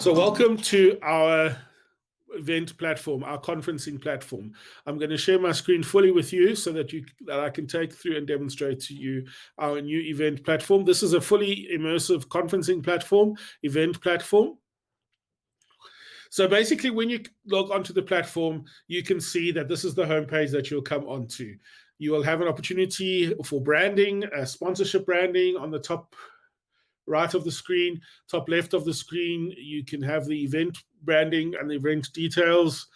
So welcome to our event platform, our conferencing platform. I'm going to share my screen fully with you so that I can take through and demonstrate to you our new event platform. This is a fully immersive conferencing platform, event platform. So basically, when you log onto the platform, you can see that this is the homepage that you'll come onto. You will have an opportunity for branding, sponsorship branding on the top right of the screen, top left of the screen. You can have the event branding and the event details.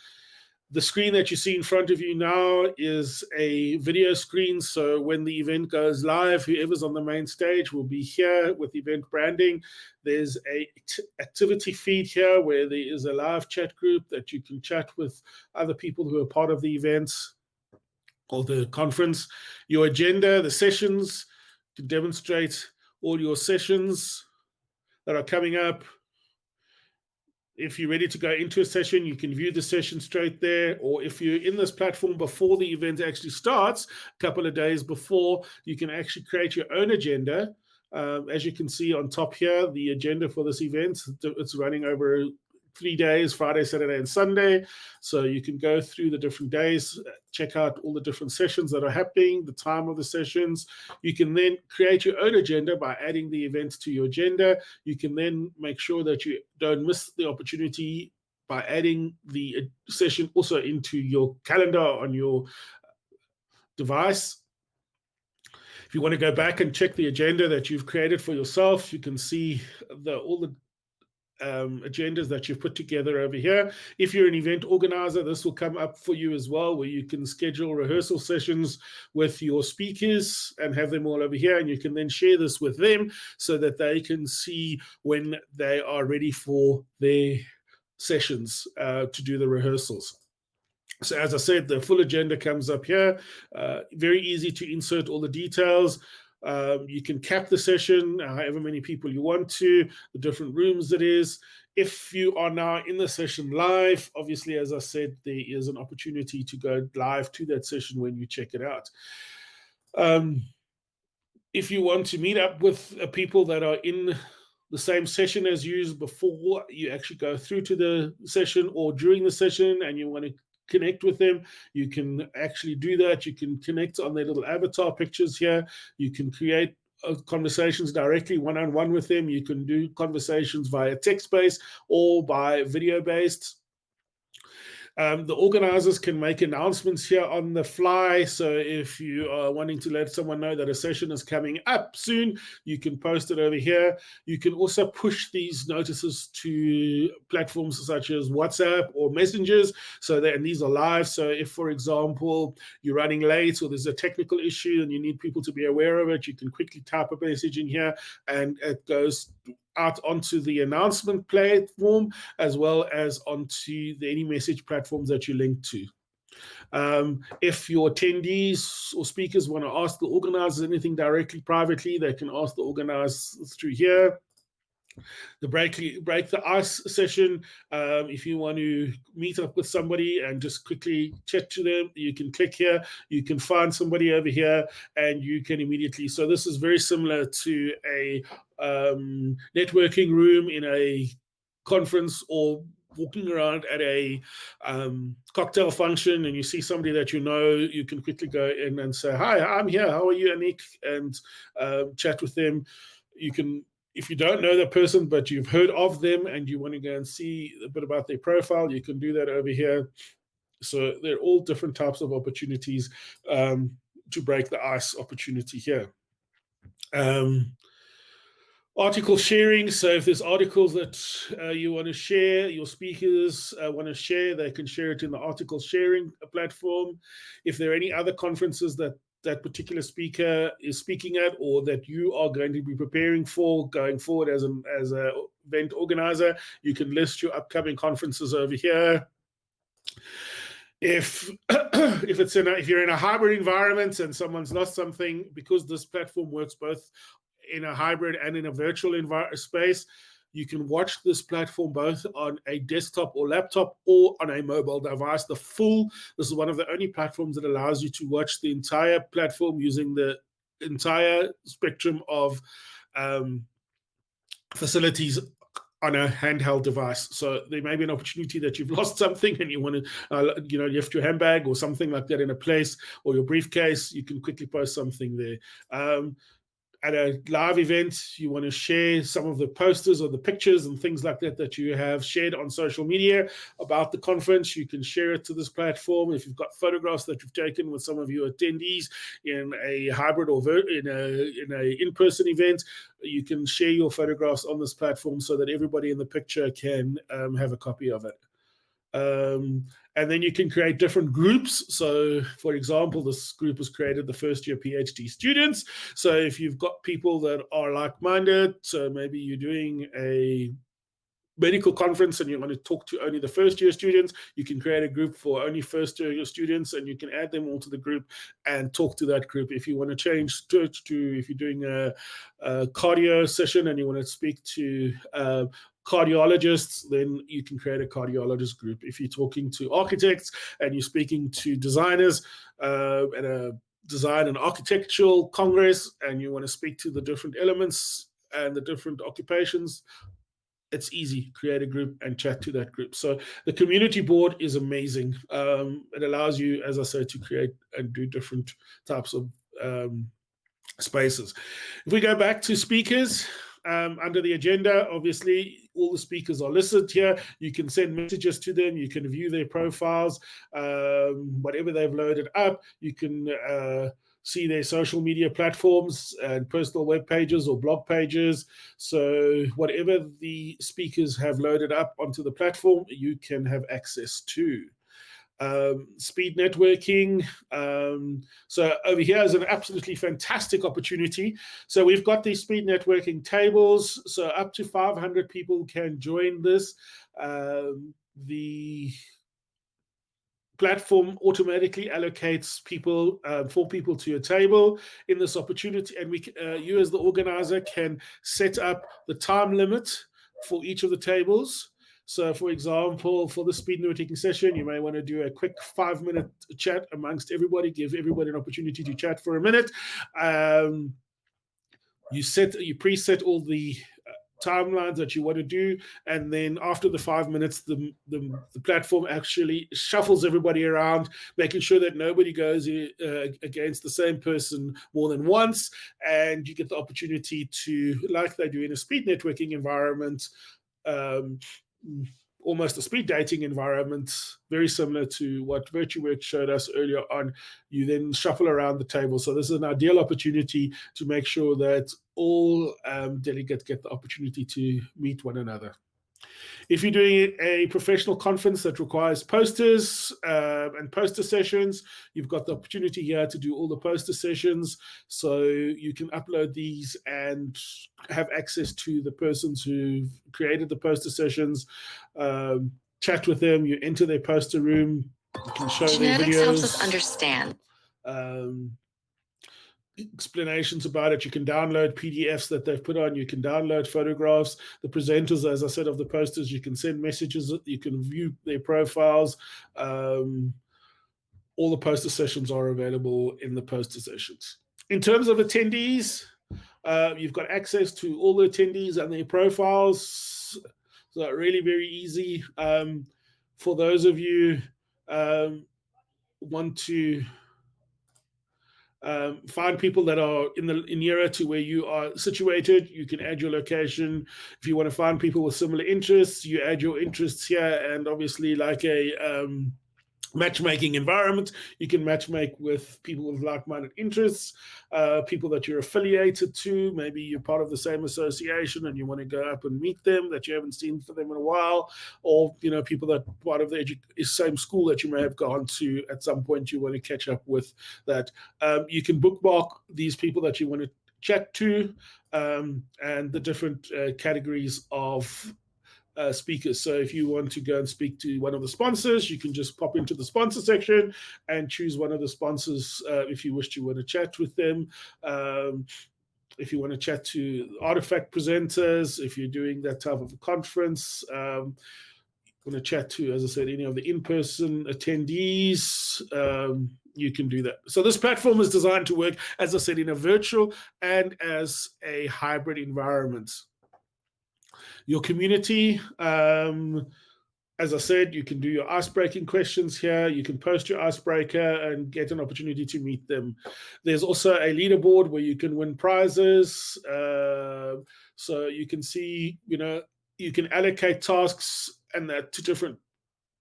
The screen that you see in front of you now is a video screen. So when the event goes live, whoever's on the main stage will be here with event branding. There's a activity feed here where there is a live chat group that you can chat with other people who are part of the events or the conference. Your agenda, the sessions, to demonstrate all your sessions that are coming up. If you're ready to go into a session, you can view the session straight there. Or if you're in this platform before the event actually starts, a couple of days before, you can actually create your own agenda. As you can see on top here, the agenda for this event, it's running over 3 days, Friday, Saturday, and Sunday. So you can go through the different days, check out all the different sessions that are happening, the time of the sessions. You can then create your own agenda by adding the events to your agenda. You can then make sure that you don't miss the opportunity by adding the session also into your calendar on your device. If you want to go back and check the agenda that you've created for yourself, you can see all the agendas that you've put together over here. If you're an event organizer, this will come up for you as well, where you can schedule rehearsal sessions with your speakers and have them all over here. And you can then share this with them so that they can see when they are ready for their sessions to do the rehearsals. So as I said, the full agenda comes up here. Very easy to insert all the details. You can cap the session, however many people you want to, the different rooms it is. If you are now in the session live, obviously, as I said, there is an opportunity to go live to that session when you check it out. If you want to meet up with people that are in the same session as you before you actually go through to the session or during the session and you want to connect with them, you can actually do that. You can connect on their little avatar pictures here. You can create conversations directly one-on-one with them. You can do conversations via text-based or by video-based. The organizers can make announcements here on the fly. So if you are wanting to let someone know that a session is coming up soon, you can post it over here. You can also push these notices to platforms such as WhatsApp or messengers. And these are live. So if, for example, you're running late or there's a technical issue and you need people to be aware of it, you can quickly type a message in here and it goes out onto the announcement platform as well as onto any message platforms that you link to. If your attendees or speakers want to ask the organizers anything directly privately, they can ask the organizers through here. The break the ice session, if you want to meet up with somebody and just quickly chat to them, you can click here, you can find somebody over here and you can immediately, so this is very similar to a networking room in a conference or walking around at a cocktail function and you see somebody that you know, you can quickly go in and say, hi, I'm here, how are you, Anik? And chat with them. You can, if you don't know that person, but you've heard of them and you want to go and see a bit about their profile, you can do that over here. So they're all different types of opportunities to break the ice opportunity here. Article sharing. So if there's articles that you want to share, your speakers want to share, they can share it in the article sharing platform. If there are any other conferences that particular speaker is speaking at or that you are going to be preparing for going forward as an event organizer, you can list your upcoming conferences over here. If you're in a hybrid environment and someone's lost something, because this platform works both in a hybrid and in a virtual space, you can watch this platform both on a desktop or laptop or on a mobile device. This is one of the only platforms that allows you to watch the entire platform using the entire spectrum of facilities on a handheld device. So there may be an opportunity that you've lost something and you want to, you left your handbag or something like that in a place, or your briefcase. You can quickly post something there. At a live event, you want to share some of the posters or the pictures and things like that that you have shared on social media about the conference. You can share it to this platform. If you've got photographs that you've taken with some of your attendees in a hybrid or in a in-person event, you can share your photographs on this platform so that everybody in the picture can have a copy of it. And then you can create different groups. So, for example, this group was created the first year PhD students. So if you've got people that are like-minded, so maybe you're doing a medical conference and you want to talk to only the first year students, you can create a group for only first year students, and you can add them all to the group and talk to that group. If you want to change to if you're doing a cardio session and you want to speak to cardiologists, then you can create a cardiologist group. If you're talking to architects and you're speaking to designers at a design and architectural congress, and you want to speak to the different elements and the different occupations, it's easy. Create a group and chat to that group. So the community board is amazing. It allows you, as I said, to create and do different types of spaces. If we go back to speakers, under the agenda, obviously, all the speakers are listed here. You can send messages to them. You can view their profiles, whatever they've loaded up. You can see their social media platforms and personal web pages or blog pages. So whatever the speakers have loaded up onto the platform, you can have access to. Speed networking. So over here is an absolutely fantastic opportunity. So we've got these speed networking tables. So up to 500 people can join this. The platform automatically allocates people, 4 people to a table in this opportunity, and you as the organizer can set up the time limit for each of the tables. So, for example, for the speed networking session, you may want to do a quick 5-minute chat amongst everybody, give everybody an opportunity to chat for a minute. You preset all the timelines that you want to do, and then after the 5 minutes, the platform actually shuffles everybody around, making sure that nobody goes against the same person more than once, and you get the opportunity to, like they do in a speed networking environment, almost a speed dating environment, very similar to what VirtueWorks showed us earlier on. You then shuffle around the table. So this is an ideal opportunity to make sure that all delegates get the opportunity to meet one another. If you're doing a professional conference that requires posters and poster sessions, you've got the opportunity here to do all the poster sessions. So you can upload these and have access to the persons who've created the poster sessions, chat with them, you enter their poster room, you can show their videos. Genetics helps us understand. Explanations about it. You can download PDFs that they've put on. You can download photographs. The presenters, as I said, of the posters, you can send messages. You can view their profiles. All the poster sessions are available in the poster sessions. In terms of attendees, you've got access to all the attendees and their profiles. So really very easy. For those of you want to find people that are nearer to where you are situated, you can add your location. If you want to find people with similar interests, you add your interests here, and obviously like a matchmaking environment, you can matchmake with people with like-minded interests, people that you're affiliated to. Maybe you're part of the same association and you want to go up and meet them that you haven't seen for them in a while, or people that are part of the same school that you may have gone to at some point. You want to catch up with that. You can bookmark these people that you want to chat to, and the different categories of speakers. So if you want to go and speak to one of the sponsors, you can just pop into the sponsor section and choose one of the sponsors if you wish to want to chat with them. If you want to chat to artifact presenters, if you're doing that type of a conference, want to chat to, as I said, any of the in-person attendees, you can do that. So this platform is designed to work, as I said, in a virtual and as a hybrid environment. Your community, as I said, you can do your icebreaking questions here. You can post your icebreaker and get an opportunity to meet them. There's also a leaderboard where you can win prizes. So you can see, you can allocate tasks and to different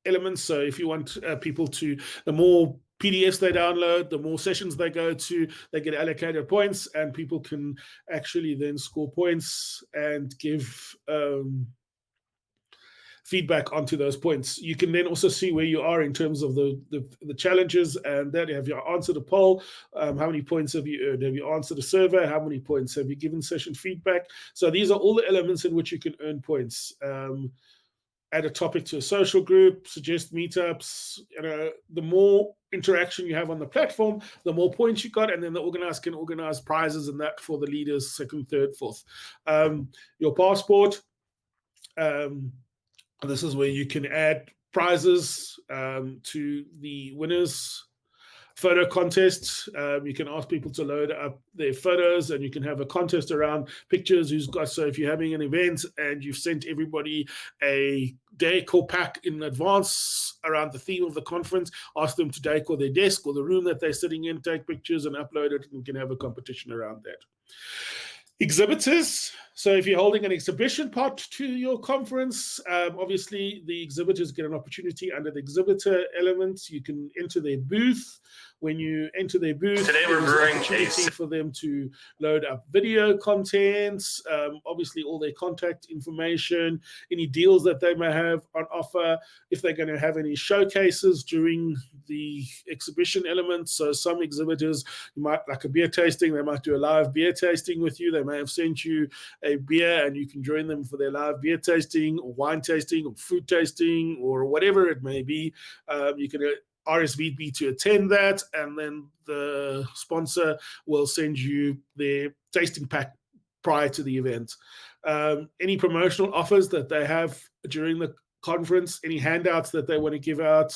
elements. So if you want people to, the more PDFs they download, the more sessions they go to, they get allocated points, and people can actually then score points and give feedback onto those points. You can then also see where you are in terms of the challenges, and then have you answered a poll, how many points have you earned? Have you answered a survey? How many points? Have you given session feedback? So these are all the elements in which you can earn points. Add a topic to a social group, suggest meetups. The more interaction you have on the platform, the more points you got, and then the organizer can organize prizes and that for the leaders, second, third, fourth. Your passport. This is where you can add prizes to the winners. Photo contest. You can ask people to load up their photos, and you can have a contest around pictures. So if you're having an event and you've sent everybody a decor pack in advance around the theme of the conference, ask them to decor their desk or the room that they're sitting in, take pictures and upload it, and you can have a competition around that. Exhibitors. So if you're holding an exhibition part to your conference, obviously the exhibitors get an opportunity under the exhibitor elements. You can enter their booth. When you enter their booth, today we're brewing an opportunity for them to load up video content, obviously all their contact information, any deals that they may have on offer, if they're going to have any showcases during the exhibition elements. So some exhibitors, you might, like a beer tasting, they might do a live beer tasting with you. They may have sent you a beer and you can join them for their live beer tasting or wine tasting or food tasting or whatever it may be. You can RSVP to attend that, and then the sponsor will send you their tasting pack prior to the event. Any promotional offers that they have during the conference, any handouts that they want to give out,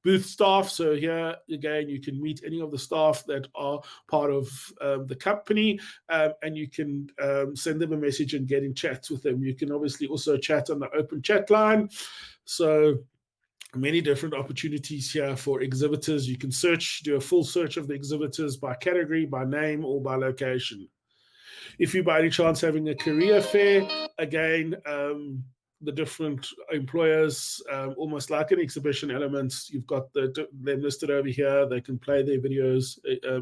booth staff. So here again, you can meet any of the staff that are part of the company, and you can send them a message and get in chats with them. You can obviously also chat on the open chat line. So many different opportunities here for exhibitors. You can do a full search of the exhibitors by category, by name, or by location. If you by any chance having a career fair, again, the different employers, almost like an exhibition elements, you've got them listed over here. They can play their videos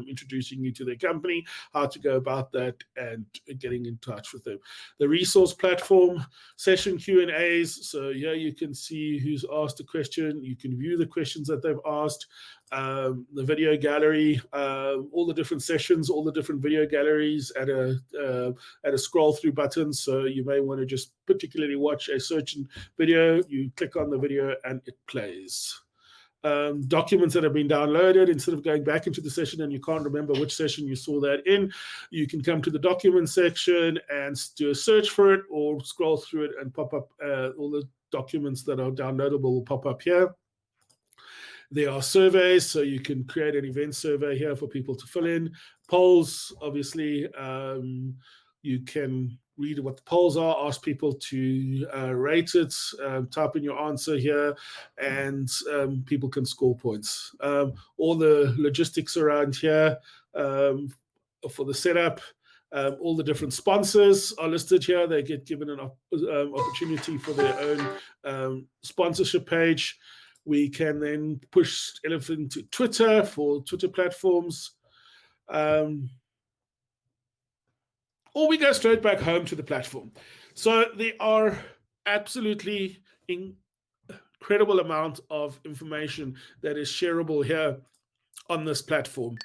introducing you to their company, how to go about that, and getting in touch with them. The resource platform, session Q&As. So here you can see who's asked a question. You can view the questions that they've asked. The video gallery, all the different sessions, all the different video galleries at a scroll through button. So you may want to just particularly watch a certain video. You click on the video and it plays. Documents that have been downloaded, instead of going back into the session and you can't remember which session you saw that in, you can come to the document section and do a search for it, or scroll through it and pop up all the documents that are downloadable will pop up here. There are surveys, so you can create an event survey here for people to fill in. Polls, obviously, you can read what the polls are, ask people to rate it, type in your answer here, and people can score points. All the logistics around here for the setup. All the different sponsors are listed here. They get given an opportunity for their own sponsorship page. We can then push Elephant to Twitter for Twitter platforms. Or we go straight back home to the platform. So there are absolutely incredible amount of information that is shareable here on this platform.